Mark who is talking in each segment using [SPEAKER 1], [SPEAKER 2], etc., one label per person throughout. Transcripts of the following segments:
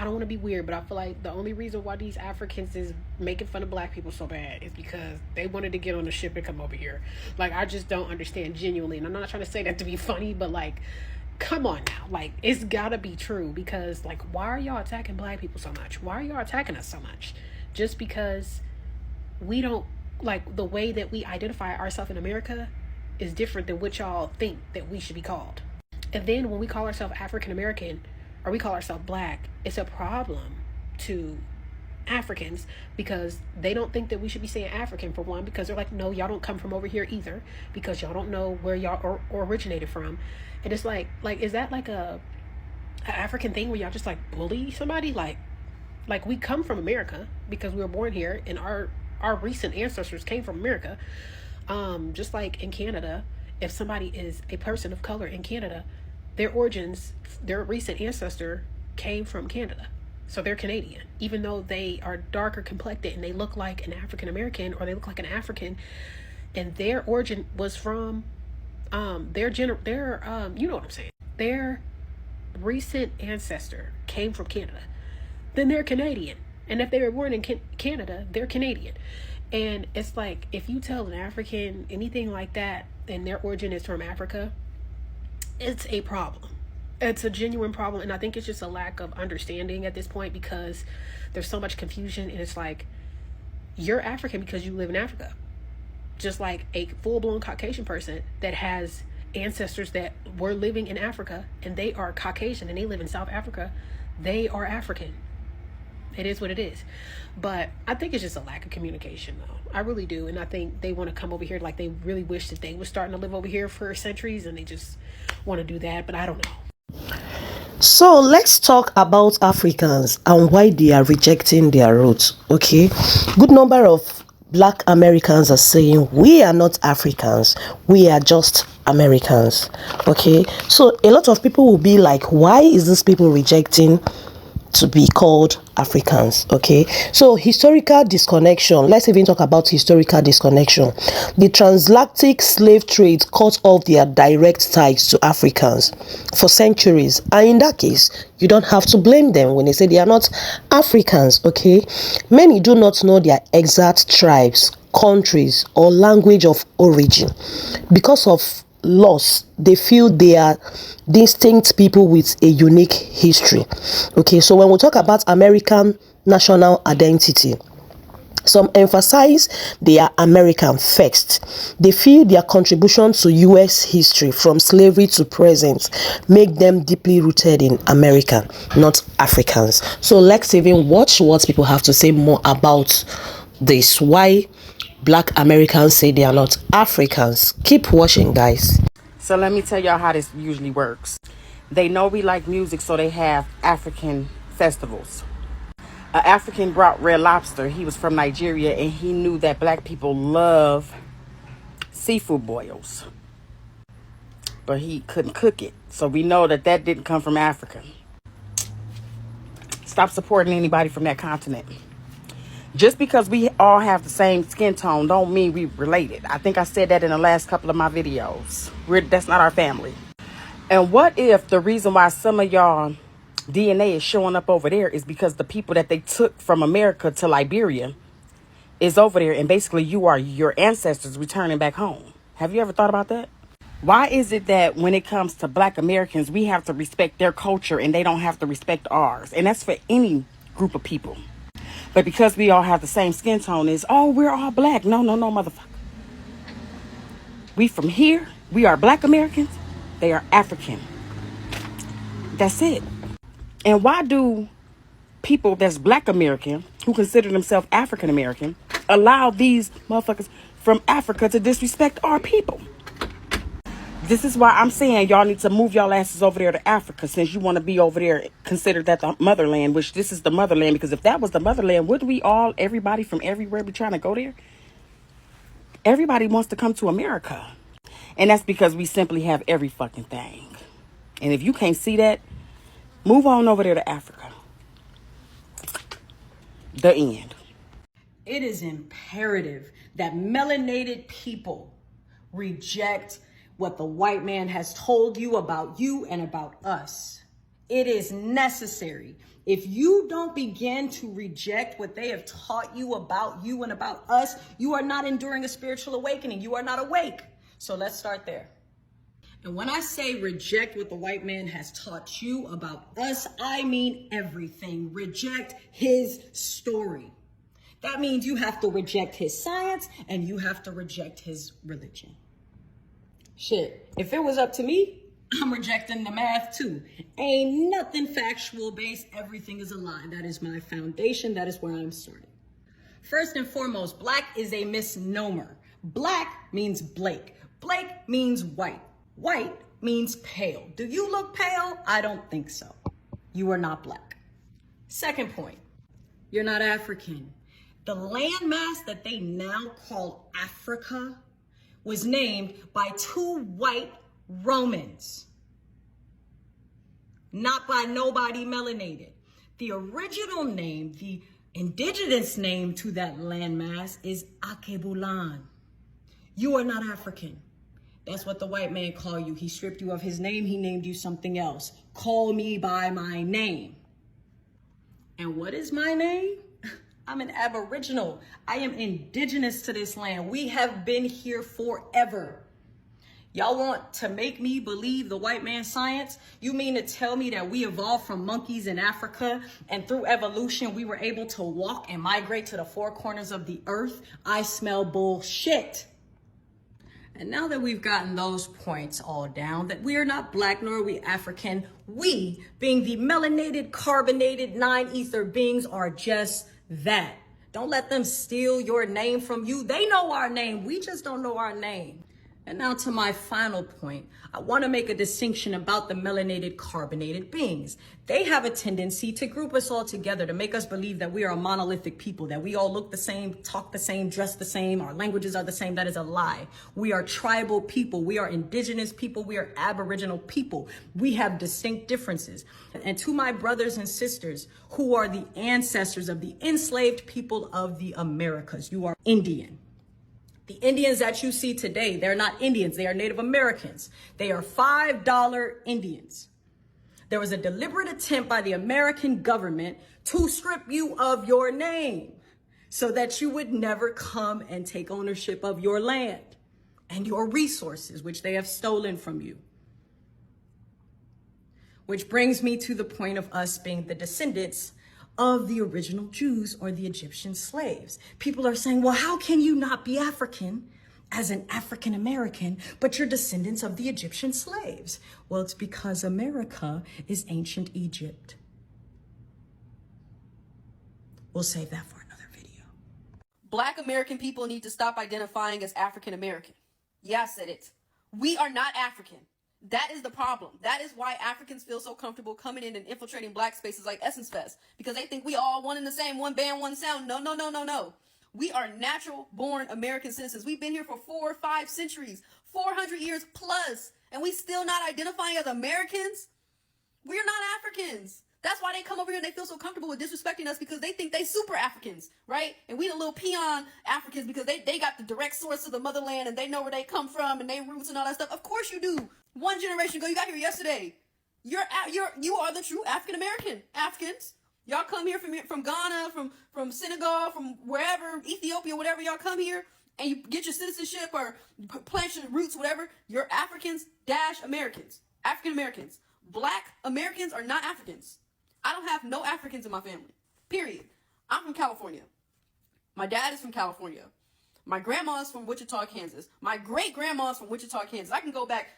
[SPEAKER 1] I don't want to be weird, but I feel like the only reason why these Africans is making fun of black people so bad is because they wanted to get on the ship and come over here. Like, I just don't understand genuinely. And I'm not trying to say that to be funny, but like, come on now. Like, it's gotta be true, because like, why are y'all attacking black people so much? Why are y'all attacking us so much? Just because we don't, like, the way that we identify ourselves in America is different than what y'all think that we should be called. And then when we call ourselves African American, or we call ourselves black, it's a problem to Africans, because they don't think that we should be saying African, for one, because they're like, no, y'all don't come from over here either, because y'all don't know where y'all originated from. And it's like is that like a African thing where y'all just like bully somebody? Like we come from America because we were born here, and our recent ancestors came from America. Just like in Canada, if somebody is a person of color in Canada, their origins, their recent ancestor came from Canada. So they're Canadian, even though they are darker complected and they look like an African American, or they look like an African, and their origin was from you know what I'm saying, their recent ancestor came from Canada, then they're Canadian. And if they were born in Canada, they're Canadian. And it's like, if you tell an African anything like that and their origin is from Africa, it's a problem. It's a genuine problem. And I think it's just a lack of understanding at this point, because there's so much confusion. And it's like, you're African because you live in Africa. Just like a full-blown Caucasian person that has ancestors that were living in Africa, and they are Caucasian and they live in South Africa, they are African. It is what it is. But I think it's just a lack of communication, though. I really do. And I think they want to come over here, like they really wish that they were starting to live over here for centuries, and they just want to do that. But I don't know.
[SPEAKER 2] So let's talk about Africans and why they are rejecting their roots. Okay, good number of Black Americans are saying we are not Africans, we are just Americans. Okay, so a lot of people will be like, why is this people rejecting to be called Africans? Okay, so historical disconnection. Let's even talk about historical disconnection. The transatlantic slave trade cut off their direct ties to Africans for centuries, and in that case, you don't have to blame them when they say they are not Africans. Okay, many do not know their exact tribes, countries, or language of origin. Because of loss, they feel they are distinct people with a unique history. Okay, so when we talk about American national identity, some emphasize they are American first. They feel their contribution to US history from slavery to present make them deeply rooted in America, not Africans. So let's even watch what people have to say more about this. Why Black Americans say they are not Africans. Keep watching, guys.
[SPEAKER 3] So let me tell y'all how this usually works. They know we like music, so they have African festivals. An African brought Red Lobster. He was from Nigeria, and he knew that black people love seafood boils, but he couldn't cook it. So we know that that didn't come from Africa. Stop supporting anybody from that continent. Just because we all have the same skin tone don't mean we related. I think I said that in the last couple of my videos. That's not our family. And what if the reason why some of y'all DNA is showing up over there is because the people that they took from America to Liberia is over there, and basically you are your ancestors returning back home? Have you ever thought about that? Why is it that when it comes to Black Americans, we have to respect their culture and they don't have to respect ours? And that's for any group of people. But because we all have the same skin tone, is, oh, we're all black. No, motherfucker. We from here. We are Black Americans. They are African. That's it. And why do people that's Black American, who consider themselves African American, allow these motherfuckers from Africa to disrespect our people? This is why I'm saying y'all need to move y'all asses over there to Africa, since you want to be over there, consider that the motherland, which this is the motherland. Because if that was the motherland, would we all, everybody from everywhere, be trying to go there? Everybody wants to come to America. And that's because we simply have every fucking thing. And if you can't see that, move on over there to Africa. The end.
[SPEAKER 4] It is imperative that melanated people reject what the white man has told you about you and about us. It is necessary If you don't begin to reject what they have taught you and about us, you are not enduring a spiritual awakening. You are not awake. So let's start there. And when I say reject what the white man has taught you about us, I mean everything. Reject his story. That means you have to reject his science and you have to reject his religion. Shit, if it was up to me, I'm rejecting the math too. Ain't nothing factual based. Everything is a lie. That is my foundation. That is where I'm starting. First and foremost, black is a misnomer. Black means Blake. Blake means white. White means pale. Do you look pale? I don't think so. You are not black. Second point, you're not African. The landmass that they now call Africa was named by two white Romans, not by nobody melanated. The original name, the indigenous name to that landmass is Akebulan. You are not African. That's what the white man called you. He stripped you of his name. He named you something else. Call me by my name. And what is my name? I'm an Aboriginal. I am indigenous to this land. We have been here forever. Y'all want to make me believe the white man's science? You mean to tell me that we evolved from monkeys in Africa and through evolution we were able to walk and migrate to the four corners of the earth? I smell bullshit. And now that we've gotten those points all down, that we are not black nor are we African, we, being the melanated, carbonated, nine-ether beings, are just that. Don't let them steal your name from you. They know our name. We just don't know our name. And now to my final point, I want to make a distinction about the melanated carbonated beings. They have a tendency to group us all together, to make us believe that we are a monolithic people, that we all look the same, talk the same, dress the same, our languages are the same. That is a lie. We are tribal people. We are indigenous people. We are Aboriginal people. We have distinct differences. And to my brothers and sisters who are the ancestors of the enslaved people of the Americas, you are Indian. The Indians that you see today, they're not Indians, they are Native Americans. They are $5 Indians. There was a deliberate attempt by the American government to strip you of your name so that you would never come and take ownership of your land and your resources, which they have stolen from you. Which brings me to the point of us being the descendants of the original Jews or the Egyptian slaves. People are saying, well, how can you not be African as an African American, but you're descendants of the Egyptian slaves? Well, it's because America is ancient Egypt. We'll save that for another video.
[SPEAKER 5] Black American people need to stop identifying as African American. Yeah, I said it. We are not African. That is the problem. That is why Africans feel so comfortable coming in and infiltrating black spaces like Essence Fest, because they think we all one and the same, one band, one sound. No, no, no, no, no. We are natural born American citizens. We've been here for 4 or 5 centuries, 400 years plus, and we still not identifying as Americans. We're not Africans. That's why they come over here and they feel so comfortable with disrespecting us, because they think they super Africans, right? And we the little peon Africans because they got the direct source of the motherland and they know where they come from and their roots and all that stuff. Of course you do. One generation ago, you got here yesterday. You are the true African American Africans. Y'all come here from Ghana, from Senegal, from wherever, Ethiopia, whatever. Y'all come here and you get your citizenship or plant your roots, whatever. You're Africans - Americans. African Americans. Black Americans are not Africans. I don't have no Africans in my family. Period. I'm from California. My dad is from California. My grandma's from Wichita, Kansas. My great-grandma's from Wichita, Kansas. I can go back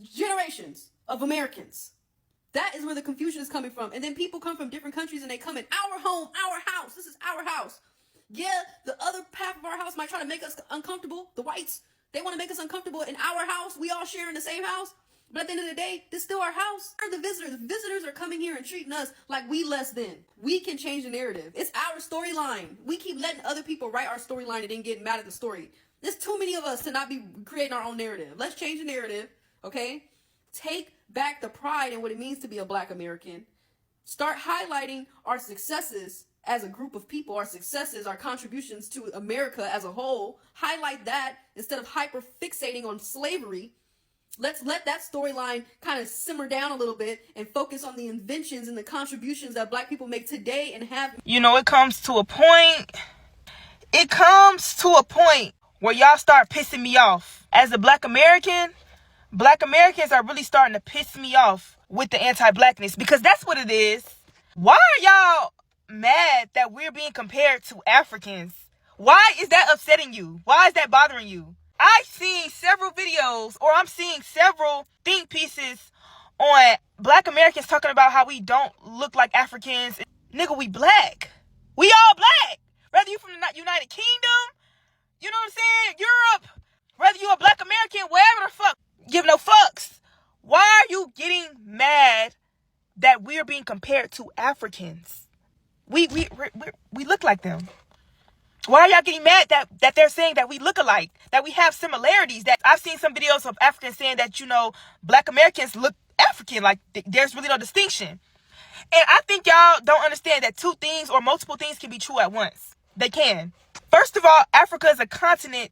[SPEAKER 5] generations of Americans. That is where the confusion is coming from. And then people come from different countries and they come in our home, our house. This is our house. Yeah, the other half of our house might try to make us uncomfortable. The whites, they want to make us uncomfortable in our house. We all share in the same house. But at the end of the day, this is still our house. We're the visitors. The visitors are coming here and treating us like we less than. We can change the narrative. It's our storyline. We keep letting other people write our storyline and then getting mad at the story. There's too many of us to not be creating our own narrative. Let's change the narrative, okay? Take back the pride in what it means to be a Black American. Start highlighting our successes as a group of people, our successes, our contributions to America as a whole. Highlight that instead of hyper fixating on slavery. Let's let that storyline kind of simmer down a little bit and focus on the inventions and the contributions that black people make today and have.
[SPEAKER 6] You know, it comes to a point where y'all start pissing me off. As a black Americans are really starting to piss me off with the anti-blackness, because that's what it is. Why are y'all mad that we're being compared to Africans? Why is that upsetting you? Why is that bothering you? I've seen several videos, or I'm seeing several think pieces on black Americans talking about how we don't look like Africans. Nigga, we black. We all black. Whether you from the United Kingdom, you know what I'm saying, Europe, whether you a black American, wherever the fuck, give no fucks. Why are you getting mad that we're being compared to Africans? We look like them. Why are y'all getting mad that they're saying that we look alike, that we have similarities? That I've seen some videos of Africans saying that, you know, black Americans look African, like there's really no distinction. And I think y'all don't understand that two things or multiple things can be true at once. They can. First of all, Africa is a continent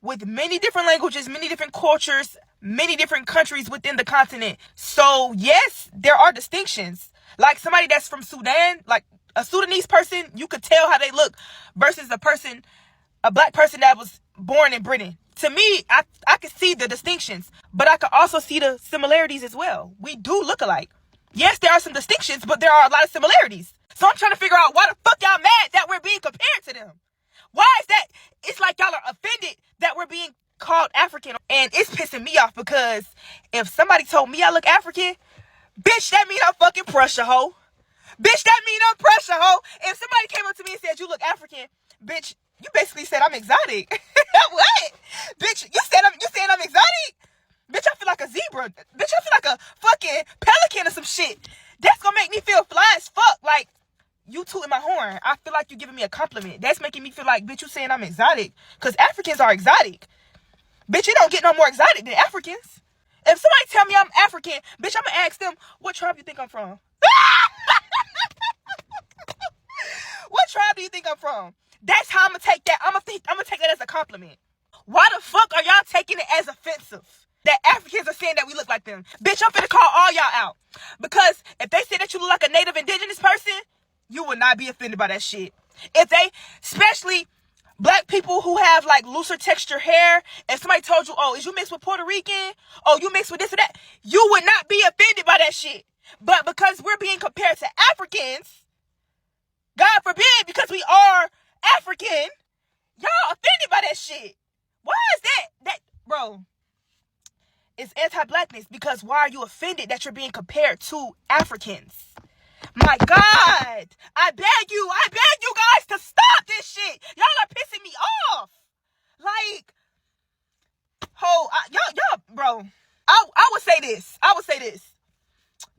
[SPEAKER 6] with many different languages, many different cultures, many different countries within the continent. So yes, there are distinctions. Like somebody that's from Sudan, like a Sudanese person, you could tell how they look versus a black person that was born in Britain. To me, I could see the distinctions, but I could also see the similarities as well. We do look alike. Yes, there are some distinctions, but there are a lot of similarities. So I'm trying to figure out why the fuck y'all mad that we're being compared to them. Why is that? It's like y'all are offended that we're being called African. And it's pissing me off, because if somebody told me I look African, bitch, that mean I'm fucking Prussia, hoe. Bitch, that mean I'm Prussia, hoe. If somebody came up to me and said you look African, bitch, you basically said I'm exotic. What? Bitch, you saying I'm exotic? Bitch, I feel like a zebra. Bitch, I feel like a fucking pelican or some shit. That's gonna make me feel fly as fuck. Like, you tooting my horn. I feel like you giving me a compliment. That's making me feel like, bitch, you saying I'm exotic. Because Africans are exotic. Bitch, you don't get no more exotic than Africans. If somebody tell me I'm African, bitch, I'm gonna ask them, what tribe you think I'm from? What tribe do you think I'm from? That's how I'm gonna take that. I'm gonna take that as a compliment. Why the fuck are y'all taking it as offensive that Africans are saying that we look like them? Bitch, I'm finna call all y'all out. Because if they say that you look like a native indigenous person, you will not be offended by that shit. If they, especially black people who have like looser texture hair, if somebody told you, oh, is you mixed with Puerto Rican? Oh, you mixed with this or that? You would not be offended by that shit. But because we're being compared to Africans, God forbid, because we are African, y'all offended by that shit. Why is that, bro? It's anti-blackness, because why are you offended that you're being compared to Africans? My God, I beg you guys to stop this shit. Y'all are pissing me off. Like, y'all, bro. I would say this.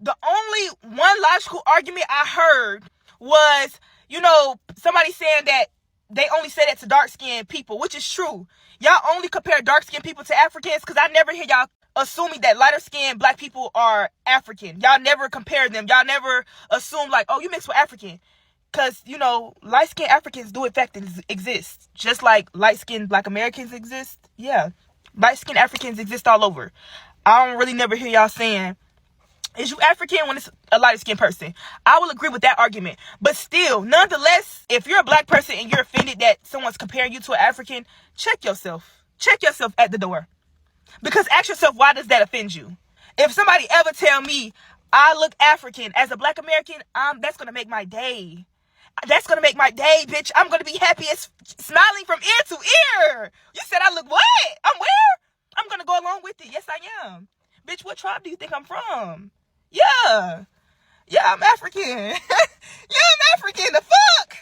[SPEAKER 6] The only one logical argument I heard was, you know, somebody saying that they only say that to dark-skinned people, which is true. Y'all only compare dark-skinned people to Africans, because I never hear y'all assuming that lighter-skinned black people are African. Y'all never compare them. Y'all never assume like, oh, you mixed with African. Because, you know, light-skinned Africans do in fact exist. Just like light-skinned black Americans exist. Yeah. Light-skinned Africans exist all over. I don't really never hear y'all saying, is you African when it's a light-skinned person? I will agree with that argument. But still, nonetheless, if you're a black person and you're offended that someone's comparing you to an African, check yourself. Check yourself at the door. Because ask yourself, why does that offend you? If somebody ever tell me I look African as a black American, that's going to make my day. That's going to make my day, bitch. I'm going to be happy as smiling from ear to ear. You said I look what? I'm where? I'm going to go along with it. Yes, I am. Bitch, what tribe do you think I'm from? Yeah, I'm African. Yeah, I'm African. The fuck?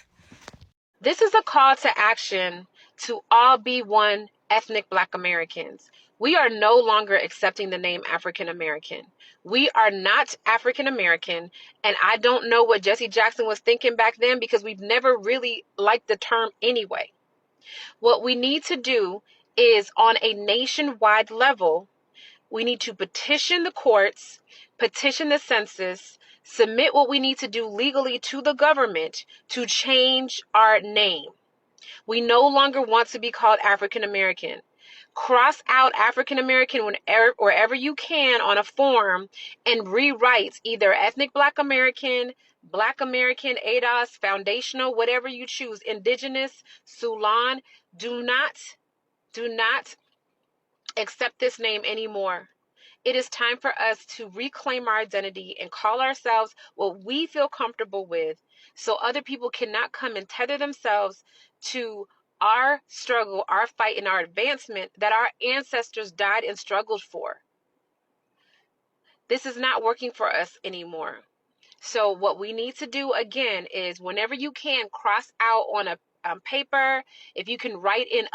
[SPEAKER 1] This is a call to action to all be one ethnic Black Americans. We are no longer accepting the name African American. We are not African American, and I don't know what Jesse Jackson was thinking back then, because we've never really liked the term anyway. What we need to do is, on a nationwide level, we need to petition the courts, petition the census, submit what we need to do legally to the government to change our name. We no longer want to be called African American. Cross out African American wherever you can on a form and rewrite either ethnic Black American, ADOS, foundational, whatever you choose, indigenous, Sulan. Do not accept this name anymore. It is time for us to reclaim our identity and call ourselves what we feel comfortable with, so other people cannot come and tether themselves to our struggle, our fight, and our advancement that our ancestors died and struggled for. This is not working for us anymore. So what we need to do again is, whenever you can, cross out on a paper. If you can write in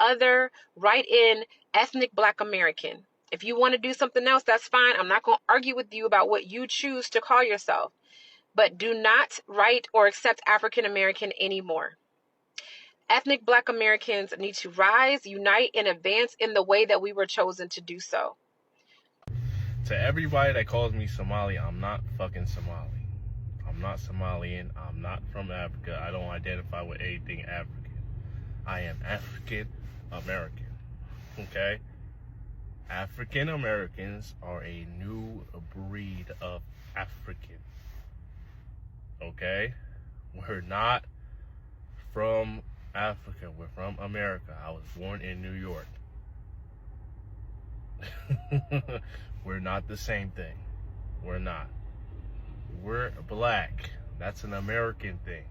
[SPEAKER 1] ethnic Black American. If you want to do something else, that's fine. I'm not going to argue with you about what you choose to call yourself. But do not write or accept African American anymore. Ethnic Black Americans need to rise, unite, and advance in the way that we were chosen to do so.
[SPEAKER 7] To everybody that calls me Somali, I'm not fucking Somali. I'm not Somalian. I'm not from Africa. I don't identify with anything African. I am African American. Okay? African Americans are a new breed of African. Okay? We're not from Africa. We're from America. I was born in New York. We're not the same thing. We're not. We're Black. That's an American thing.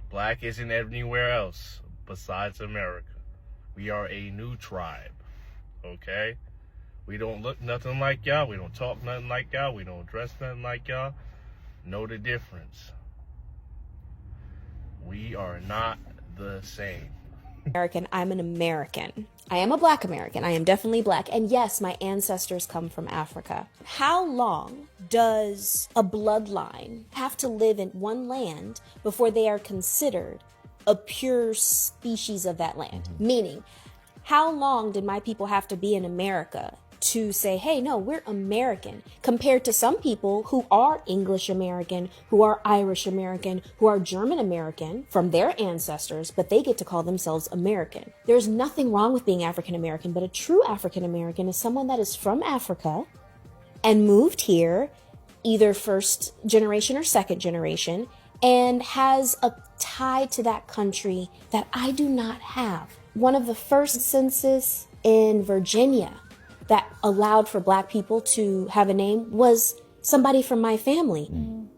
[SPEAKER 7] Black isn't anywhere else besides America. We are a new tribe. Okay? We don't look nothing like y'all. We don't talk nothing like y'all. We don't dress nothing like y'all. Know the difference. We are not the same.
[SPEAKER 8] American, I'm an American. I am a Black American. I am definitely Black. And yes, my ancestors come from Africa. How long does a bloodline have to live in one land before they are considered a pure species of that land? Meaning, how long did my people have to be in America to say, hey, no, we're American, compared to some people who are English American, who are Irish American, who are German American from their ancestors, but they get to call themselves American. There's nothing wrong with being African American, but a true African American is someone that is from Africa and moved here, either first generation or second generation, and has a tie to that country that I do not have. One of the first census in Virginia that allowed for Black people to have a name was somebody from my family.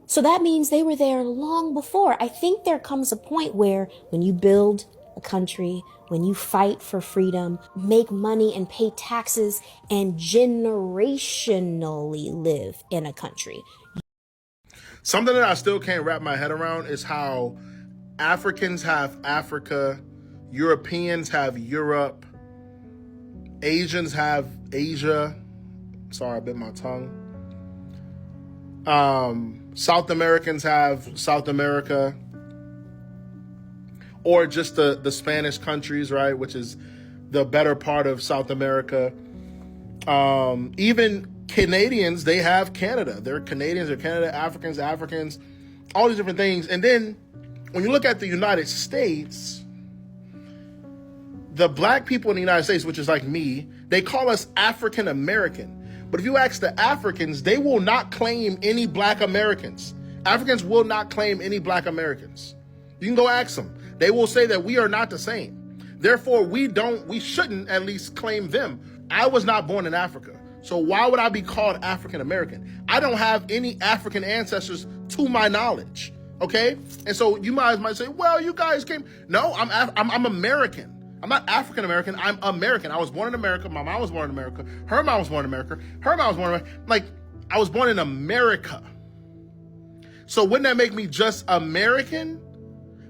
[SPEAKER 8] So that means they were there long before. I think there comes a point where when you build a country, when you fight for freedom, make money and pay taxes and generationally live in a country.
[SPEAKER 9] Something that I still can't wrap my head around is how Africans have Africa, Europeans have Europe, Asians have Asia. Sorry, I bit my tongue. South Americans have South America. Or just the Spanish countries, right? Which is the better part of South America. Even Canadians, they have Canada. They're Canadians, they're Canada, Africans, all these different things. And then when you look at the United States, the Black people in the United States, which is like me, they call us African American. But if you ask the Africans, they will not claim any Black Americans. Africans will not claim any Black Americans. You can go ask them. They will say that we are not the same. Therefore, we shouldn't at least claim them. I was not born in Africa. So why would I be called African American? I don't have any African ancestors to my knowledge. Okay? And so you might say, well, you guys came. No, I'm American. I'm not African American. I'm American. I was born in America. My mom was born in America. Her mom was born in America. Her mom was born in America. Like, I was born in America. So wouldn't that make me just American?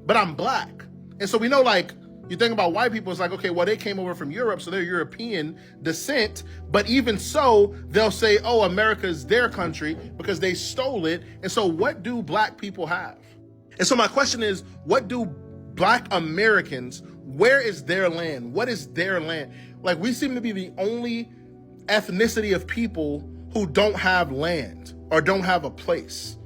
[SPEAKER 9] But I'm Black. And so we know, like, you think about white people, it's like, okay, well, they came over from Europe, so they're European descent. But even so, they'll say, oh, America is their country because they stole it. And so what do Black people have? And so my question is, what do Black Americans, where is their land? What is their land? Like, we seem to be the only ethnicity of people who don't have land or don't have a place.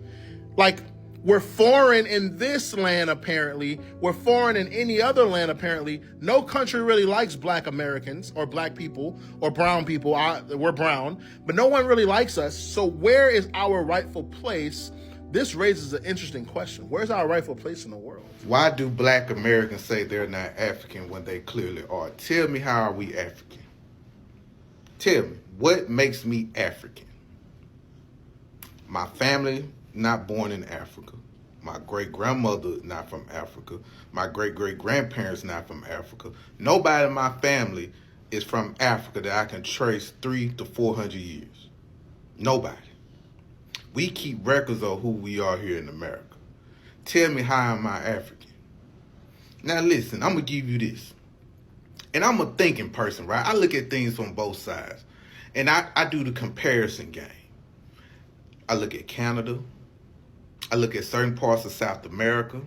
[SPEAKER 9] Like, We're foreign in this land, apparently. We're foreign in any other land, apparently. No country really likes black Americans or black people or brown people. We're brown, but no one really likes us. So where is our rightful place? This raises an interesting question. Where's our rightful place in the world?
[SPEAKER 10] Why do black Americans say they're not African when they clearly are? Tell me, how are we African? Tell me, what makes me African? My family not born in Africa. My great-grandmother not from Africa. My great-great-grandparents not from Africa. Nobody in my family is from Africa that I can trace 300 to 400 years. Nobody. We keep records of who we are here in America. Tell me, how am I African? Now listen, I'm going to give you this. And I'm a thinking person, right? I look at things from both sides. And I do the comparison game. I look at Canada. I look at certain parts of South America.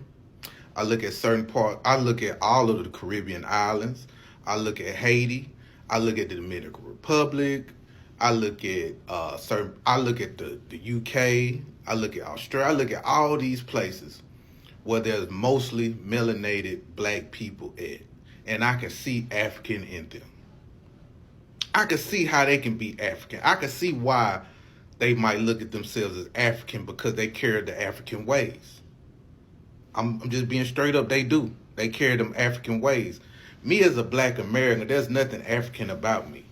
[SPEAKER 10] I look at all of the Caribbean islands. I look at Haiti. I look at the Dominican Republic. I look at the UK. I look at Australia. I look at all these places where there's mostly melanated black people at. And I can see African in them. I can see how they can be African. I can see why they might look at themselves as African, because they carry the African ways. I'm just being straight up, they do. They carry them African ways. Me as a black American, there's nothing African about me.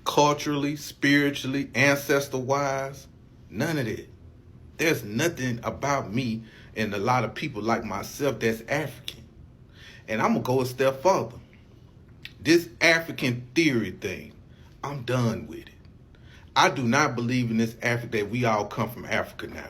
[SPEAKER 10] Culturally, spiritually, ancestor-wise, none of that. There's nothing about me and a lot of people like myself that's African. And I'm going to go a step further. This African theory thing, I'm done with it. I do not believe in this Africa that we all come from Africa now.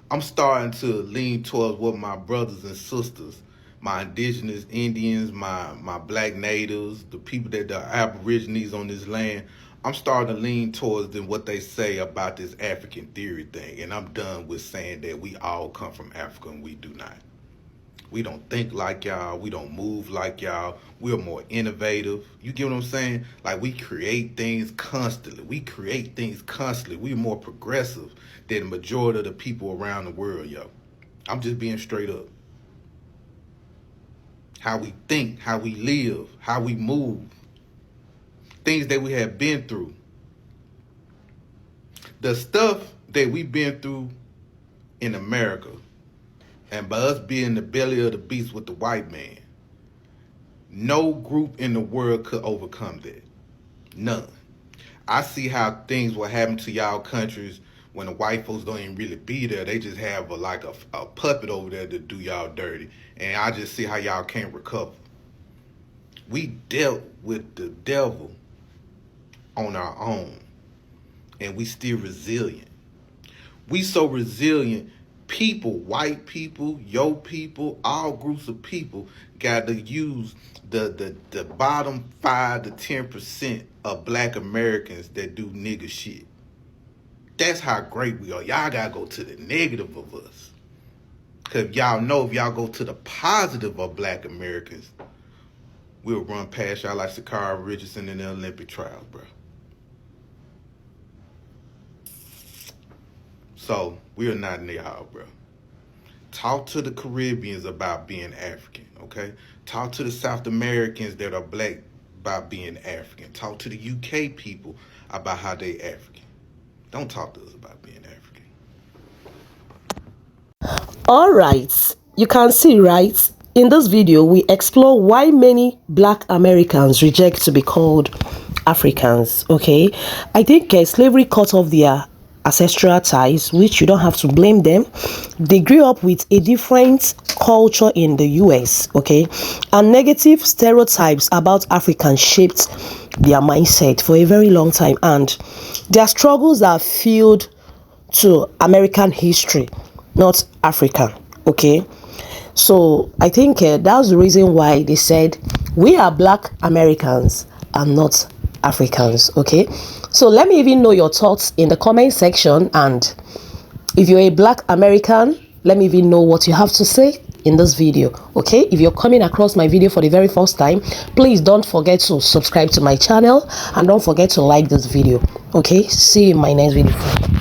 [SPEAKER 10] I'm starting to lean towards what my brothers and sisters, my indigenous Indians, my black natives, the people that are aborigines on this land, I'm starting to lean towards them, what they say about this African theory thing. And I'm done with saying that we all come from Africa, and we do not. We don't think like y'all. We don't move like y'all. We're more innovative. You get what I'm saying? Like, we create things constantly. We're more progressive than the majority of the people around the world, yo. I'm just being straight up. How we think, how we live, how we move. Things that we have been through. The stuff that we've been through in America, and by us being the belly of the beast with the white man, no group in the world could overcome that. None. I see how things will happen to y'all countries when the white folks don't even really be there. They just have a puppet over there to do y'all dirty. And I just see how y'all can't recover. We dealt with the devil on our own, and we still resilient. We so resilient. People, white people, your people, all groups of people got to use the bottom 5 to 10% of black Americans that do nigga shit. That's how great we are. Y'all got to go to the negative of us. Because y'all know if y'all go to the positive of black Americans, we'll run past y'all like Sha'Carri Richardson in the Olympic trials, bro. So, we are not in y'all, bro. Talk to the Caribbeans about being African, okay? Talk to the South Americans that are black about being African. Talk to the UK people about how they African. Don't talk to us about being African.
[SPEAKER 2] All right, you can see, right? In this video, we explore why many black Americans reject to be called Africans, okay? I think slavery cut off their ancestral ties, which you don't have to blame them. They grew up with a different culture in the US, okay? And negative stereotypes about Africans shaped their mindset for a very long time, and their struggles are fueled to American history, not Africa, okay? So I think that's the reason why they said we are black Americans and not Africans, okay? So let me even know your thoughts in the comment section, and if you're a black American, let me even know what you have to say in this video, okay? If you're coming across my video for the very first time, please don't forget to subscribe to my channel and don't forget to like this video, okay? See you in my next video.